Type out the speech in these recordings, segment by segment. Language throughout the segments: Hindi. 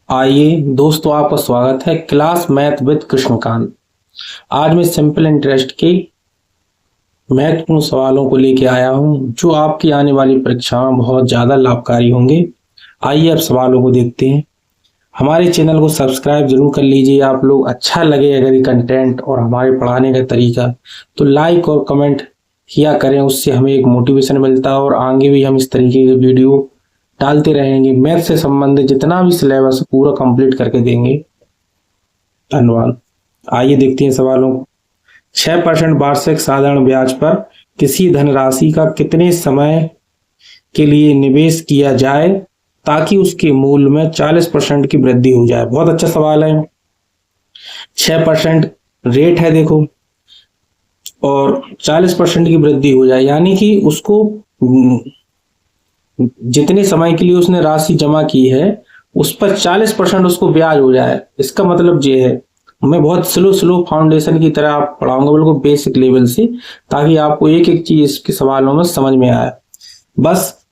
आइए दोस्तों, आपका स्वागत है क्लास मैथ विद कृष्णकांत। आज मैं सिंपल इंटरेस्ट के महत्वपूर्ण सवालों को लेके आया हूं जो आपकी आने वाली परीक्षा में बहुत ज़्यादा लाभकारी होंगे। आइए अब सवालों को देखते हैं। हमारे चैनल को सब्सक्राइब जरूर कर लीजिए। आप लोग अच्छा लगे अगर ये कंटेंट और हमारे पढ़ाने का तरीका तो लाइक और कमेंट किया करें, उससे हमें एक मोटिवेशन मिलता है और आगे भी हम इस तरीके के वीडियो डालते रहेंगे। मैथ से संबंधित जितना भी सिलेबस पूरा कंप्लीट करके देंगे। धन्यवाद। आइए देखते हैं सवालों को। 6% वार्षिक साधारण ब्याज पर किसी धनराशि का कितने समय के लिए निवेश किया जाए ताकि उसके मूल्य में 40% की वृद्धि हो जाए। बहुत अच्छा सवाल है। 6% रेट है देखो, और 40% की वृद्धि हो जाए यानी कि उसको जितने समय के लिए उसने राशि जमा की है उस पर 40% उसको ब्याज हो जाए। इसका मतलब ये है, मैं बहुत स्लो स्लो फाउंडेशन की तरह आप पढ़ाऊंगा, बिल्कुल बेसिक लेवल से, ताकि आपको एक एक चीज इसके सवालों में समझ में आए। बस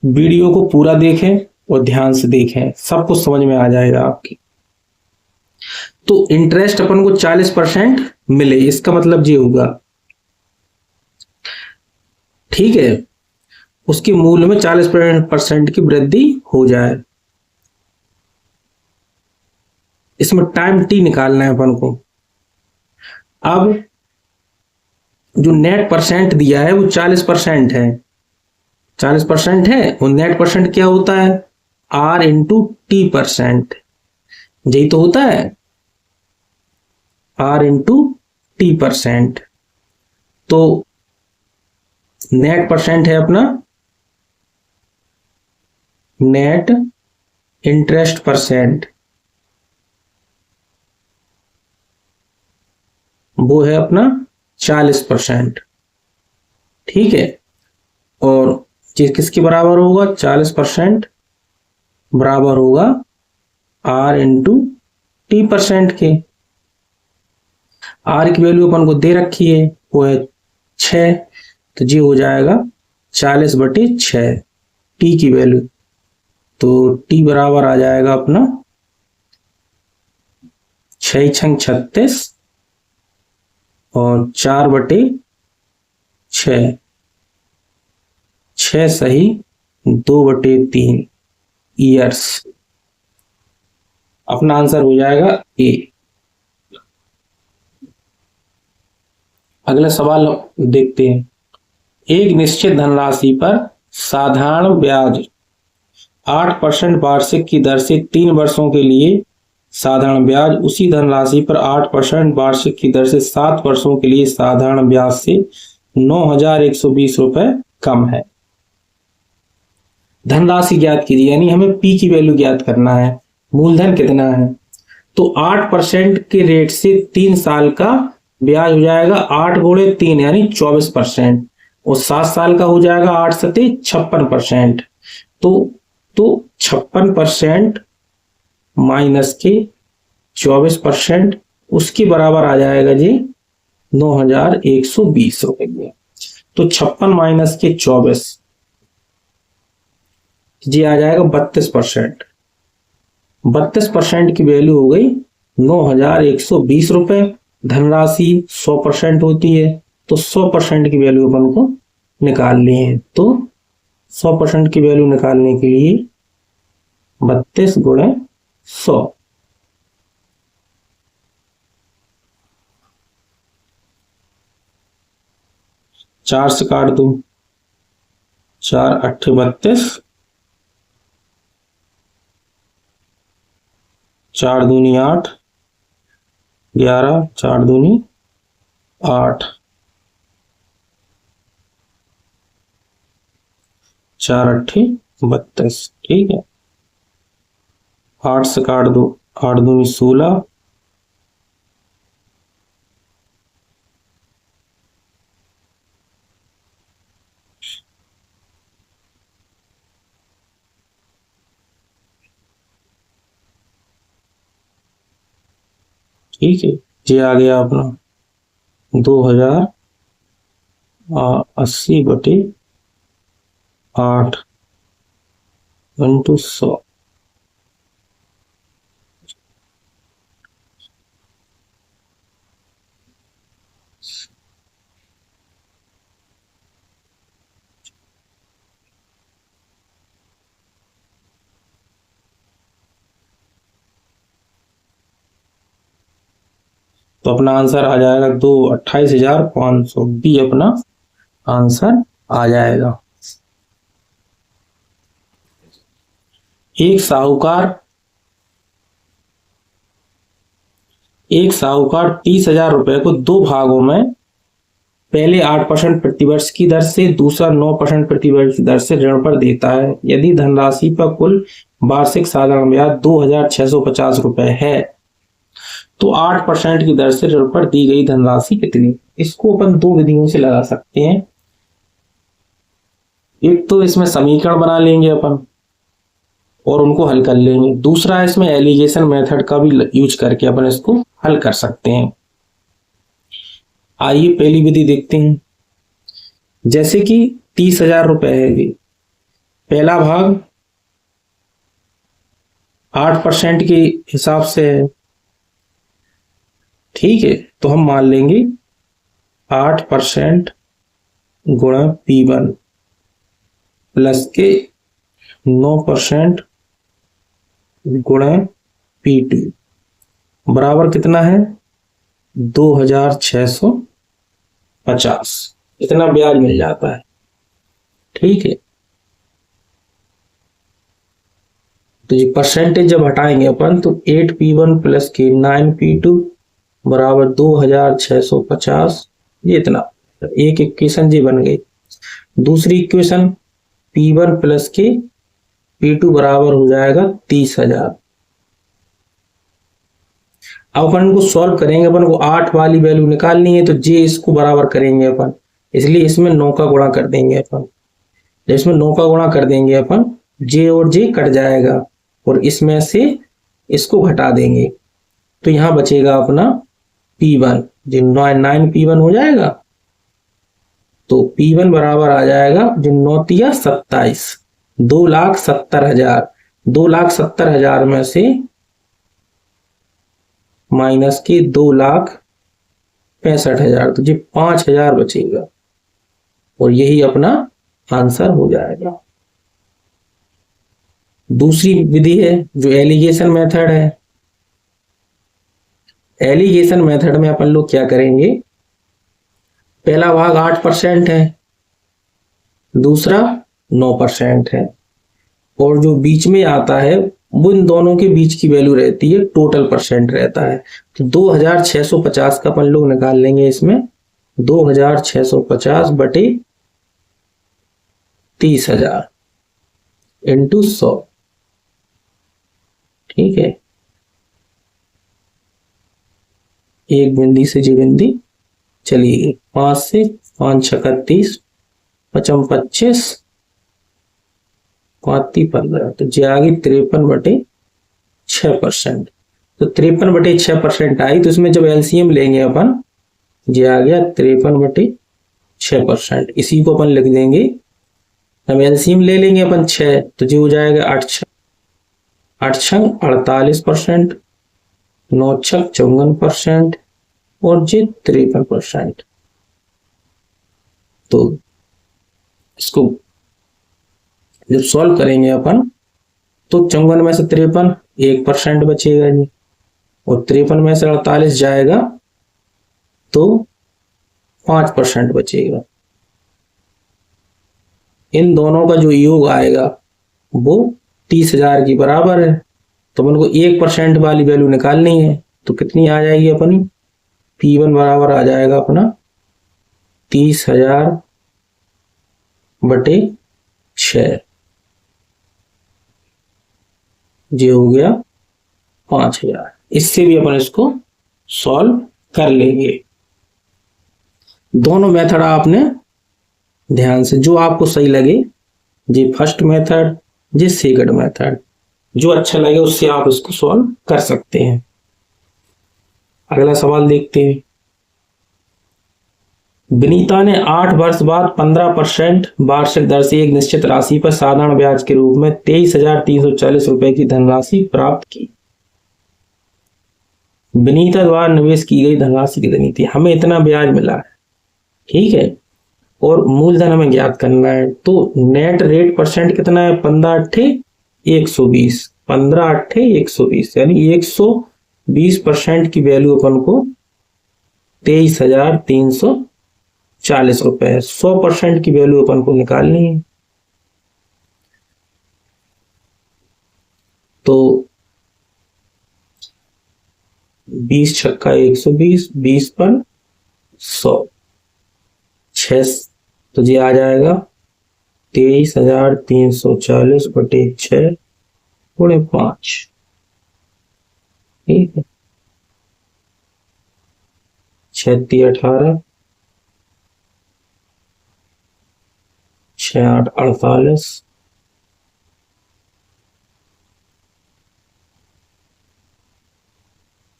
वीडियो को पूरा देखें और ध्यान से देखें, सब कुछ समझ में आ जाएगा आपकी। तो इंटरेस्ट अपन को 40% मिले, इसका मतलब ये होगा, ठीक है, उसके मूल्य में 40% की वृद्धि हो जाए। इसमें टाइम टी निकालना है अपन को। अब जो नेट परसेंट दिया है वो 40% है। 40% है और नेट परसेंट क्या होता है? R into T percent. यही तो होता है, आर इंटू टी परसेंट। तो नेट परसेंट है अपना नेट इंटरेस्ट परसेंट, वो है अपना 40%। ठीक है, और ये किसके बराबर होगा? 40% बराबर होगा आर इंटू टी परसेंट के। आर की वैल्यू अपन को दे रखी है, वो है 6, तो जी हो जाएगा 40/6 टी की वैल्यू। तो टी बराबर आ जाएगा अपना 6 छंग 36 और 4/6, 6 सही 2/3 ईयर्स। अपना आंसर हो जाएगा ए। अगला सवाल देखते हैं। एक निश्चित धनराशि पर साधारण ब्याज 8% वार्षिक की दर से 3 वर्षों के लिए साधारण ब्याज उसी धनराशि पर 8% वार्षिक की दर से 7 वर्षों के लिए साधारण ब्याज से 9,120 रुपए कम है। धनराशि ज्ञात कीजिए, यानी हमें पी की वैल्यू ज्ञात करना है। मूलधन कितना है? तो 8% के रेट से 3 साल का ब्याज हो जाएगा 8 गुणे 3 यानी 24%, और 7 साल का हो जाएगा 8 सते 56%। तो 56% माइनस के 24% उसके बराबर आ जाएगा जी 9,120 रुपए। तो 56 माइनस के 24 जी आ जाएगा 32%। 32% की वैल्यू हो गई 9,120 रुपए। धनराशि 100% होती है, तो 100% की वैल्यू अपन को निकालनी है। तो 100% की वैल्यू निकालने के लिए 32 गुणे 100, 4 से काट दो, 4 8 32, 4 दूनी 8, 11, 4 दूनी 8, 4 8 32। ठीक है, 8 से काट दो, 8 दूनी 16, ठीक है, ये आ गया अपना 2,080/8 इंटू 100। तो अपना आंसर आ जाएगा 2,28,500। बी अपना आंसर आ जाएगा। एक साहूकार 30,000 रुपए को दो भागों में पहले 8% प्रतिवर्ष की दर से, दूसरा 9% प्रतिवर्ष की दर से ऋण पर देता है। यदि धनराशि पर कुल वार्षिक साधारण ब्याज 2,650 रुपए है तो 8% की दर से ऋण पर दी गई धनराशि कितनी। इसको अपन दो विधियों से लगा सकते हैं। एक तो इसमें समीकरण बना लेंगे अपन और उनको हल कर लेंगे। दूसरा इसमें एलिगेशन मेथड का भी यूज करके अपन इसको हल कर सकते हैं। आइए पहली विधि देखते हैं। जैसे कि 30,000 रुपए है, ये पहला भाग 8% के हिसाब से है, ठीक है। तो हम मान लेंगे 8% गुणा P1 प्लस के 9% गुणा P2 बराबर कितना है 2,650। इतना ब्याज मिल जाता है, ठीक है। तो ये परसेंटेज जब हटाएंगे अपन तो 8P1 प्लस के 9P2 बराबर 2,650। ये इतना एक इक्वेशन जी बन गई। दूसरी इक्वेशन P1 प्लस के P2 बराबर हो जाएगा 30,000। अब अपन को सॉल्व करेंगे, अपन को 8 वाली वैल्यू निकालनी है तो जे इसको बराबर करेंगे अपन, इसलिए इसमें 9 का गुणा कर देंगे अपन। जब इसमें 9 का गुणा कर देंगे अपन, जे और जे कट जाएगा और इसमें से इसको घटा देंगे तो यहां बचेगा अपना P1, जो 9P1 हो जाएगा। तो P1 बराबर आ जाएगा जो 9 × 27, 2,70,000। 2,70,000 में से माइनस के 2,65,000, तो जी 5,000 बचेगा और यही अपना आंसर हो जाएगा। दूसरी विधि है जो एलिगेशन मेथड है। एलिगेशन मेथड में अपन लोग क्या करेंगे, पहला भाग 8% है, दूसरा 9% है और जो बीच में आता है वो इन दोनों के बीच की वैल्यू रहती है, टोटल परसेंट रहता है। तो 2,650 का अपन लोग निकाल लेंगे। इसमें 2,650 बटे 30,000 इंटू 100, ठीक है। एक बिंदी से जी बिंदी चलिए, 5 से 5 × 36, 5 × 25, 5 × 15, तो जी आ गई 53/6%। तो 53/6% आई, तो इसमें जब एलसीएम लेंगे अपन, जी आ गया 53/6%। इसी को अपन लिख देंगे, अब एलसीएम ले लेंगे अपन 6, तो जी हो जाएगा 8 × 48%, 9 × 54% और जी 53%। तो इसको जब सॉल्व करेंगे अपन तो 54 में से 53 1% बचेगा जी, और 53 में से 48 जाएगा तो 5% बचेगा। इन दोनों का जो योग आएगा वो 30,000 की बराबर है। तो अपन को 1% वाली वैल्यू निकालनी है, तो कितनी आ जाएगी अपनी, P1 बराबर आ जाएगा अपना 30,000/6, ये हो गया 5,000। इससे भी अपन इसको सॉल्व कर लेंगे। दोनों मेथड आपने ध्यान से, जो आपको सही लगे, जी फर्स्ट मेथड, जी सेकंड मेथड, जो अच्छा लगे उससे आप इसको सॉल्व कर सकते हैं। अगला सवाल देखते हैं। विनीता ने 8 वर्ष बाद 15% वार्षिक दर से एक निश्चित राशि पर साधारण ब्याज के रूप में 23,340 रुपए की धनराशि प्राप्त की। विनीता द्वारा निवेश की गई धनराशि कितनी थी। हमें इतना ब्याज मिला है, ठीक है, और मूलधन हमें ज्ञात करना है। तो नेट रेट परसेंट कितना है, 15/8 120, 15/8 120, यानी 120% की वैल्यू अपन को 23,340 रुपए। 100% की वैल्यू अपन को निकालनी है। तो 20 छक्का 120, 20 पर 100, 6, तो ये आ जाएगा 23,340 बटे 6 गुणे 5। ठीक है, 6 × 18, 6 × 8 = 48,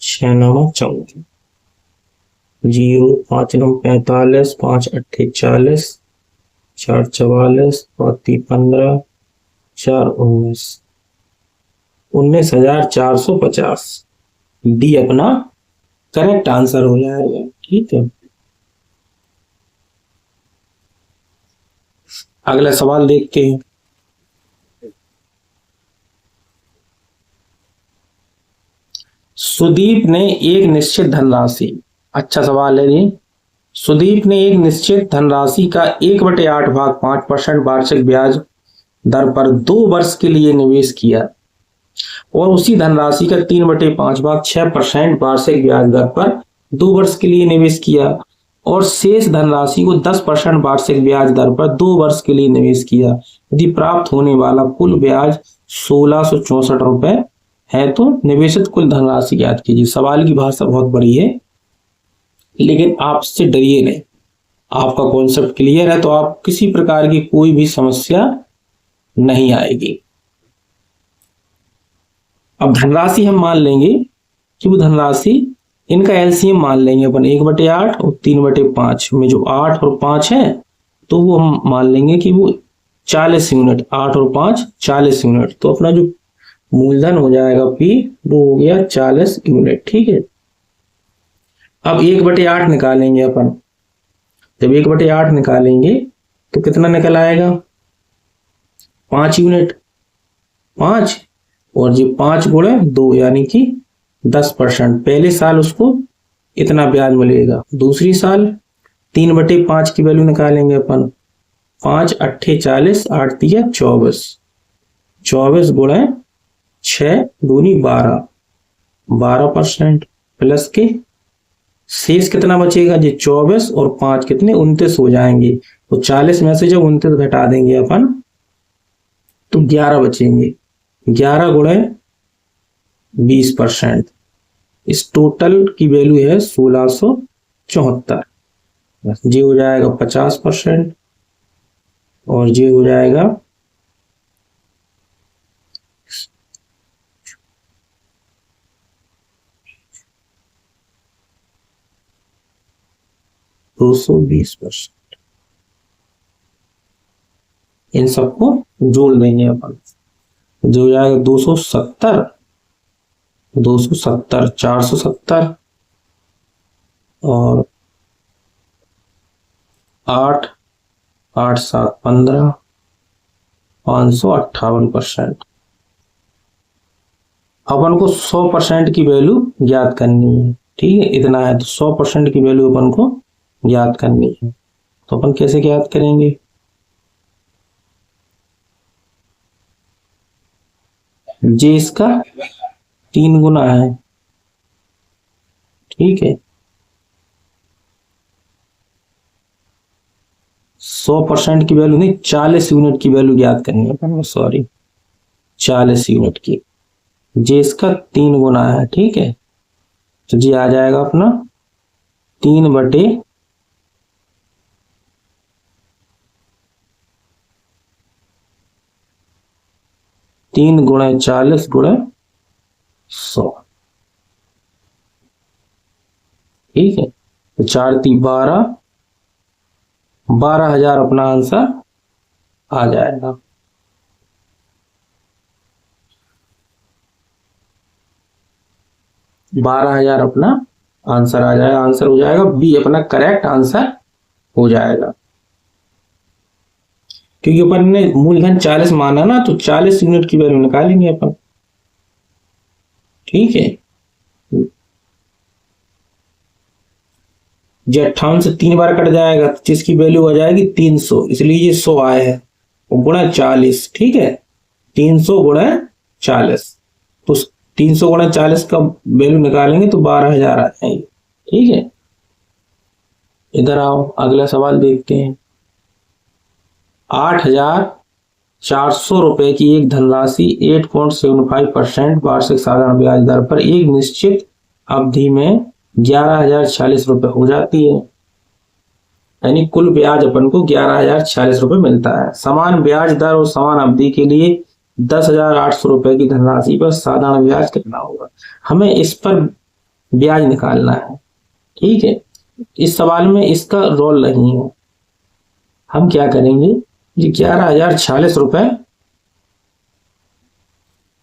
6 × 9 = 14, 0, 5 × 9 = 45, 5 × 8 = 40, 4 × 44, 5 × 3 = 15, 4 × 19, 19,450। डी अपना करेक्ट आंसर हो जाएगा। ठीक है, अगला सवाल देखते हैं। सुदीप ने एक निश्चित धनराशि, अच्छा सवाल है जी। सुदीप ने एक निश्चित धनराशि का 1/8 भाग 5% वार्षिक ब्याज दर पर 2 वर्ष के लिए निवेश किया और उसी धनराशि का 3/5 भाग 6% वार्षिक ब्याज दर पर 2 वर्ष के लिए निवेश किया और शेष धनराशि को 10% वार्षिक ब्याज दर पर 2 वर्ष के लिए निवेश किया। यदि प्राप्त होने वाला कुल ब्याज 1664 रुपए है तो निवेशित कुल धनराशि ज्ञात कीजिए। सवाल की भाषा बहुत बड़ी है, लेकिन आप इससे डरिए नहीं। आपका कॉन्सेप्ट क्लियर है तो आप किसी प्रकार की कोई भी समस्या नहीं आएगी। अब धनराशि हम मान लेंगे कि वो धनराशि, इनका एलसीएम मान लेंगे अपन 1/8 और 3/5 में जो 8 और 5 है तो वो हम मान लेंगे कि वो 40 यूनिट, 8 और 5 40 यूनिट। तो अपना जो मूलधन हो जाएगा पी वो हो गया 40 यूनिट। ठीक है, अब 1/8 निकालेंगे अपन। जब 1/8 निकालेंगे तो कितना निकल आएगा? 5 यूनिट, 5 और ये 5 × 2 यानी कि 10%। पहले साल उसको इतना ब्याज मिलेगा, दूसरी साल 3/5 की वैल्यू निकालेंगे अपन। 5 × 8 = 40, 8 × 3 = 24, 24 × 6 दूनी 12, 12% प्लस के शेष कितना बचेगा? जी 24 और 5 कितने? 29 हो जाएंगे। तो 40 में से जब 29 घटा देंगे अपन तो 11 बचेंगे। 11 × 20%। इस टोटल की वैल्यू है 1674। ये हो जाएगा 50% और ये हो जाएगा 220%। इन सबको जोड़ देंगे अपन, जो हो जाएगा 270, 470 और 8, 8 × 7 = 15, 558%। अपन को 100% की वैल्यू ज्ञात करनी है। ठीक है, इतना है तो 100% की वैल्यू अपन को ज्ञात करनी है। तो अपन कैसे ज्ञात करेंगे? जे इसका 3 गुना है। ठीक है, 100% की वैल्यू नहीं, 40 यूनिट की वैल्यू ज्ञात करनी है। सॉरी, 40 यूनिट की। जे इसका 3 गुना है। ठीक है, तो जी आ जाएगा अपना 3/3 × 40 × 100। ठीक है, तो 4 × 3 = 12, 12,000 अपना आंसर आ जाएगा। अपना आंसर आ जाएगा। आंसर हो जाएगा बी अपना करेक्ट आंसर हो जाएगा, क्योंकि अपन ने मूलधन 40 माना ना, तो 40 यूनिट की वैल्यू निकालेंगे अपन। ठीक है, जो 58 से 3 बार कट जाएगा तो जिसकी वैल्यू आ जाएगी 300, इसलिए ये 100 आया है, गुणा 40। ठीक है, 300 गुणा 40, तो 300 गुणा 40 का वैल्यू निकालेंगे तो 12,000 आ जाएंगे। ठीक है, इधर आओ अगला सवाल देखते हैं। 8,400 रुपए की एक धनराशि 8.75% वार्षिक साधारण ब्याज दर पर एक निश्चित अवधि में 11,046 रुपए हो जाती है। यानी कुल ब्याज अपन को 11,046 रुपए मिलता है। समान ब्याज दर और समान अवधि के लिए 10,800 रुपए की धनराशि पर साधारण ब्याज कितना होगा? हमें इस पर ब्याज निकालना है। ठीक है, इस सवाल में इसका रोल नहीं है। हम क्या करेंगे, ये 11,046 रुपए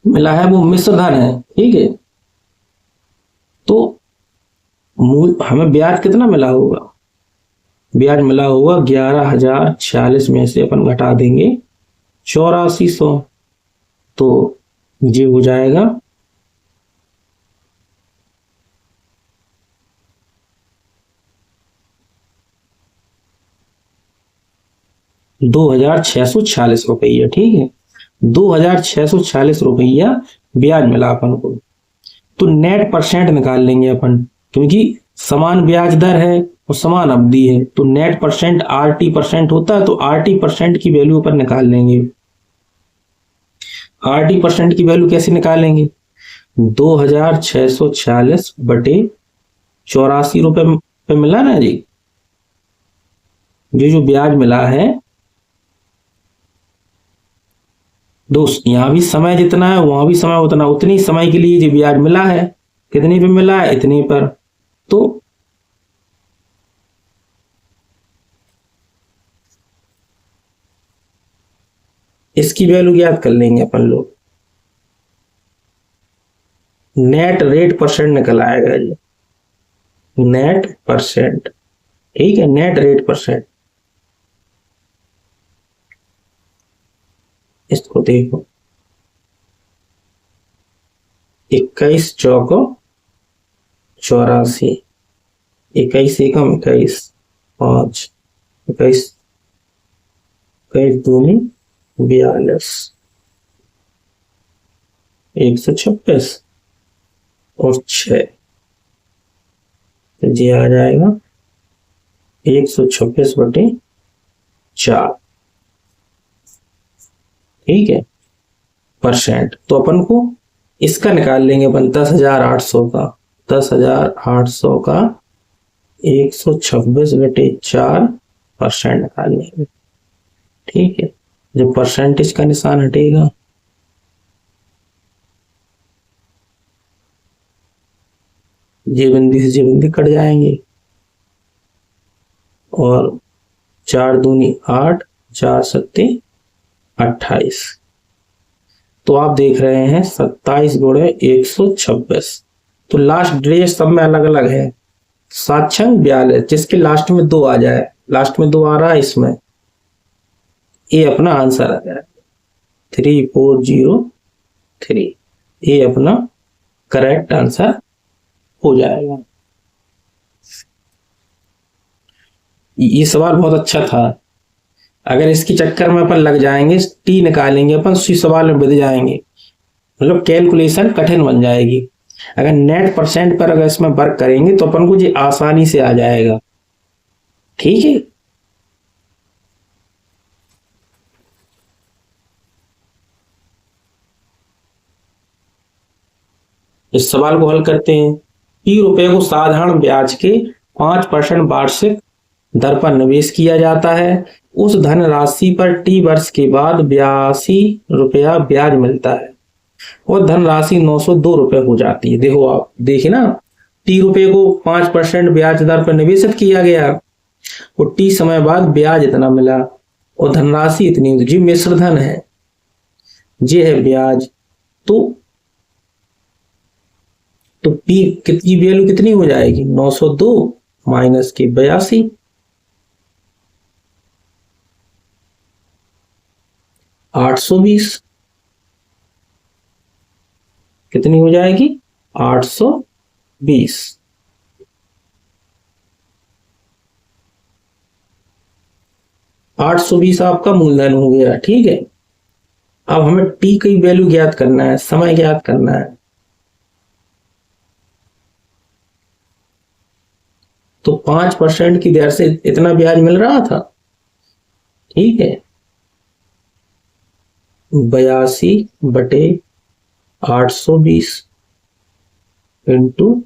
मिला है, वो मिश्र धन है। ठीक है, तो मूल हमें ब्याज कितना मिला होगा? ब्याज मिला होगा 11,046 में से अपन घटा देंगे 8400, तो ये हो जाएगा 2,646 रुपया। ठीक है, 2,646 रुपया ब्याज मिला अपन को। तो नेट परसेंट निकाल लेंगे अपन, क्योंकि समान ब्याज दर है और समान अवधि है, तो नेट परसेंट आरटी परसेंट होता है, तो आरटी परसेंट की वैल्यू पर निकाल लेंगे। आरटी परसेंट की वैल्यू कैसे निकालेंगे? 2,646 बटे 84 रुपए पे मिला ना जी, जो ब्याज मिला है दोस्त, यहां भी समय जितना है वहां भी समय उतना, उतनी समय के लिए जो ब्याज मिला है, कितने पे मिला है? इतने पर। तो इसकी वैल्यू ज्ञात कर लेंगे अपन लोग। नेट रेट परसेंट निकल आएगा जी, नेट परसेंट। ठीक है, नेट रेट परसेंट। इसको देखो, 21 चौको 84, 21 एकम 21, 5, 21 दूनी 42, 126 और 6, तो ये आ जाएगा 126 बटे 4। ठीक है, परसेंट। तो अपन को इसका निकाल लेंगे अपन 10,800 का, 10,800 का 126 बटे 4 परसेंट निकाल लेंगे। ठीक है, जब परसेंटेज का निशान हटेगा जे बिंदी से जे बिंदी कट जाएंगे, और 4 दूनी 8, 4 सत्ते 28, तो आप देख रहे हैं 27 गुणे 126। तो लास्ट डे सब में अलग अलग है। 7×42, जिसके लास्ट में 2 आ जाए, लास्ट में 2 आ रहा है इसमें, ये अपना आंसर आ जाए 3403। ये अपना करेक्ट आंसर हो जाएगा। ये सवाल बहुत अच्छा था। अगर इसके चक्कर में अपन लग जाएंगे, टी निकालेंगे अपन, उसी सवाल में बदल जाएंगे, मतलब कैलकुलेशन कठिन बन जाएगी। अगर नेट परसेंट पर अगर इसमें वर्क करेंगे तो अपन को ये आसानी से आ जाएगा। ठीक है, इस सवाल को हल करते हैं। ₹T को साधारण ब्याज के 5% वार्षिक दर पर निवेश किया जाता है। उस धन राशि पर T वर्ष के बाद 82 रुपया ब्याज मिलता है और धन राशि 902 रुपए हो जाती है। देखो, आप देखिए ना, T को 5% ब्याज दर पर निवेशित किया गया और T समय बाद ब्याज इतना मिला और धनराशि इतनी, जी मिश्र धन है, ये है ब्याज। तो P कितनी वैल्यू कितनी हो जाएगी? 902 माइनस की 82, 820 कितनी हो जाएगी? 820। 820 आपका मूलधन हो गया। ठीक है, अब हमें टी की वैल्यू ज्ञात करना है, समय ज्ञात करना है। तो 5% की दर से इतना ब्याज मिल रहा था। ठीक है, 82/820 इंटू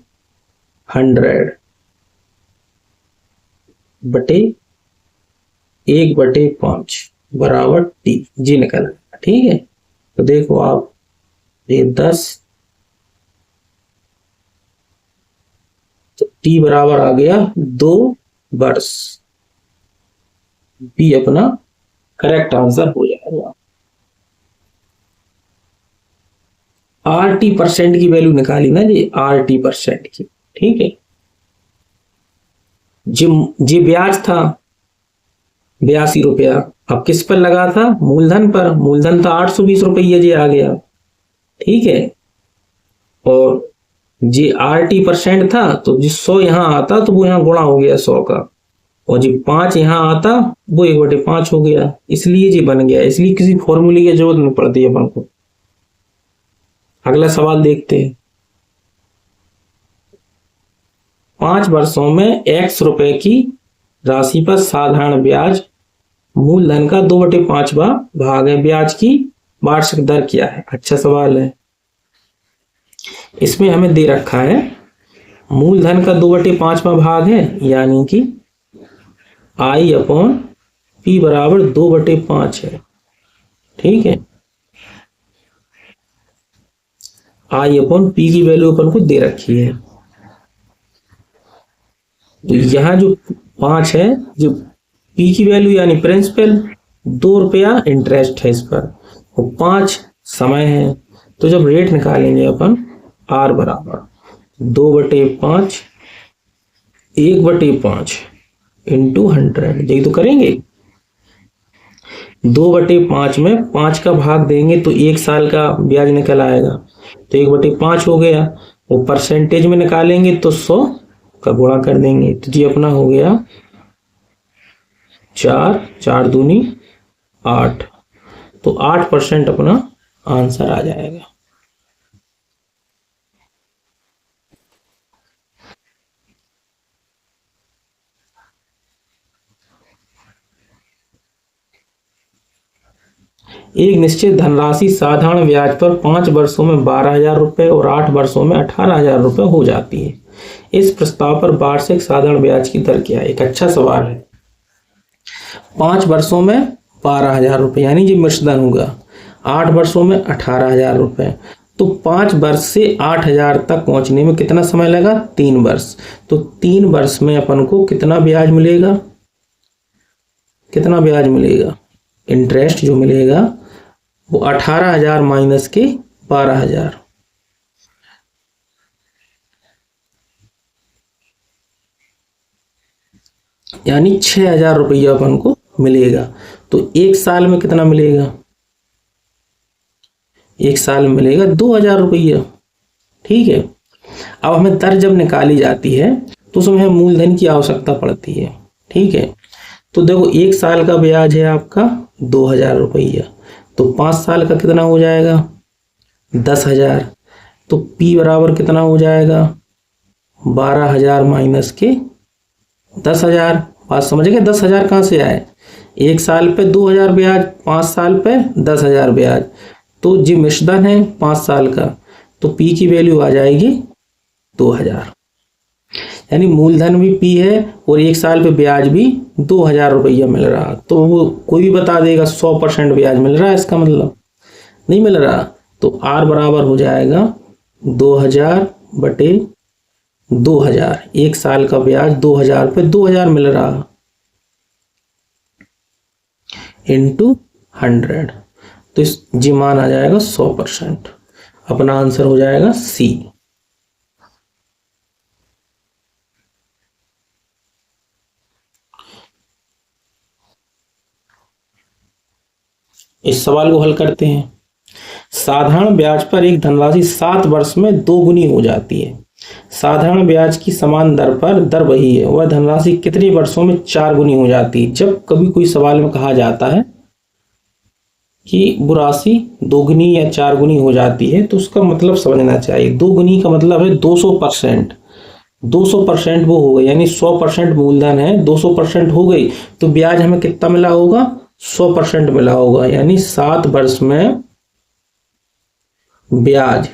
100/1/5 बराबर टी, जी निकल। ठीक है, तो देखो आप, ये 10, तो टी बराबर आ गया 2 वर्ष। बी अपना करेक्ट आंसर हो जाएगा। RT% की वैल्यू निकाली ना जी, RT% की। ठीक है, जी ब्याज था 82 रुपया, अब किस पर लगा था? मूलधन पर। मूलधन था 820 रुपये, जी आ गया। ठीक है, और जी RT% था, तो जी 100 यहाँ आता तो वो यहाँ गुणा हो गया 100 का, और जी 5 यहाँ आता वो 1/5 हो गया, इसलिए जी बन गया। इसलिए किसी फॉर्मूले की जरूरत नहीं पड़ती है अपन को। अगला सवाल देखते हैं। 5 वर्षों में X रुपए की राशि पर साधारण ब्याज मूलधन का 2/5वां भाग है, ब्याज की वार्षिक दर क्या है? अच्छा सवाल है। इसमें हमें दे रखा है मूलधन का 2/5वां भाग है, यानी कि I/P बराबर 2/5 है। ठीक है, I/P की वैल्यू अपन को दे रखी है। तो यहाँ जो 5 है, जो P की वैल्यू यानी प्रिंसिपल, 2 रुपया इंटरेस्ट है इस पर, और 5 समय है। तो जब रेट निकालेंगे अपन, R बराबर 2/5 1/5 इंटू 100, यही तो करेंगे। 2/5 में 5 का भाग देंगे तो 1 साल का ब्याज निकल आएगा, तो 1/5 हो गया। वो परसेंटेज में निकालेंगे तो 100 का गुणा कर देंगे, तो ये अपना हो गया 4, 4 दूनी 8, तो 8% अपना आंसर आ जाएगा। एक निश्चित धनराशि साधारण ब्याज पर 5 वर्षों में 12,000 रुपये और 8 वर्षों में 18,000 रुपये हो जाती है। इस प्रस्ताव पर वार्षिक साधारण ब्याज की दर क्या है? एक अच्छा सवाल है। 5 वर्षों में 12,000 रुपये यानी जो मिश्रधन होगा, 8 वर्षों में 18,000 रुपये, तो 5 वर्ष से 8,000 तक पहुंचने में कितना समय लगा? 3 वर्ष। तो 3 वर्ष में अपन को कितना ब्याज मिलेगा? कितना ब्याज मिलेगा? इंटरेस्ट जो मिलेगा वो 18,000 माइनस के 12,000, यानी 6,000 रुपया अपन को मिलेगा। तो 1 साल में कितना मिलेगा? 1 साल में मिलेगा 2,000 रुपया। ठीक है, अब हमें दर जब निकाली जाती है तो उसमें मूलधन की आवश्यकता पड़ती है। ठीक है, तो देखो 1 साल का ब्याज है आपका 2,000 रुपया, तो 5 साल का कितना हो जाएगा? 10,000। तो P बराबर कितना हो जाएगा? 12,000 माइनस के 10,000। बात समझ गए? 10,000 कहाँ से आए? 1 साल पे 2,000 ब्याज, 5 साल पे 10,000 ब्याज, तो जी मिश्रधन है 5 साल का, तो P की वैल्यू आ जाएगी 2,000। यानी मूलधन भी P है और 1 साल पे ब्याज भी 2,000 रुपया मिल रहा। तो वो कोई भी बता देगा 100% ब्याज मिल रहा है, इसका मतलब नहीं मिल रहा। तो R बराबर हो जाएगा 2,000/2000। 1 साल का ब्याज 2,000 पे 2,000 मिल रहा इंटू 100, तो इस जी मान आ जाएगा 100%। अपना आंसर हो जाएगा C। इस सवाल को हल करते हैं। साधारण ब्याज पर एक धनराशि 7 वर्ष में 2 गुनी हो जाती है। साधारण ब्याज की समान दर पर दर वही है, वह धनराशि कितने वर्षों में 4 गुनी हो जाती है। जब कभी कोई सवाल में कहा जाता है कि वो राशि 2 गुनी या 4 गुनी हो जाती है तो उसका मतलब समझना चाहिए। 2 गुनी का मतलब है 200%। 200% वो हो गई, यानी 100% मूलधन है, 200% हो गई तो ब्याज हमें कितना मिला होगा, 100% मिला होगा। यानी 7 वर्ष में ब्याज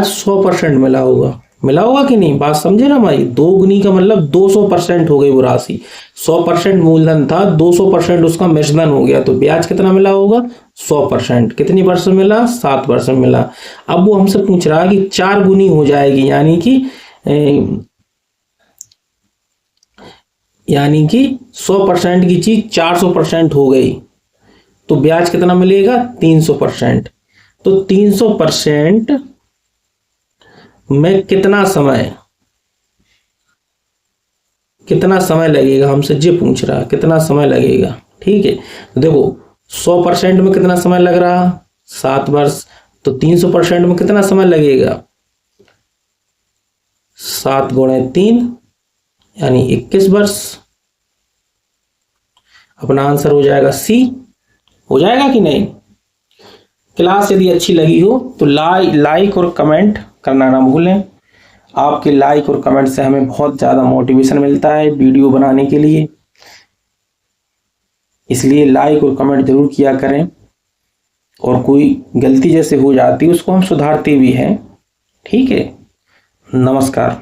100% मिला होगा। मिला होगा कि नहीं, बात समझे ना भाई। 2 गुनी का मतलब 200% हो गई वो राशि। 100% मूलधन था, 200% उसका मिश्रण हो गया तो ब्याज कितना मिला होगा, 100%। कितनी वर्ष में मिला, 7 वर्ष में मिला। अब वो हमसे पूछ रहा है कि 4 गुनी हो जाएगी, यानी कि 100% की चीज 400% हो गई तो ब्याज कितना मिलेगा, 300%। तो 300% में कितना समय लगेगा, हमसे ये पूछ रहा है कितना समय लगेगा। ठीक है, तो देखो 100% में कितना समय लग रहा, 7 वर्ष। तो 300% में कितना समय लगेगा, 7 गुणे 3 यानी 21 वर्ष। अपना आंसर हो जाएगा सी। हो जाएगा कि नहीं। क्लास यदि अच्छी लगी हो तो लाइक और कमेंट करना ना भूलें। आपके लाइक और कमेंट से हमें बहुत ज़्यादा मोटिवेशन मिलता है वीडियो बनाने के लिए, इसलिए लाइक और कमेंट जरूर किया करें। और कोई गलती जैसे हो जाती है उसको हम सुधारते भी हैं। ठीक है, नमस्कार।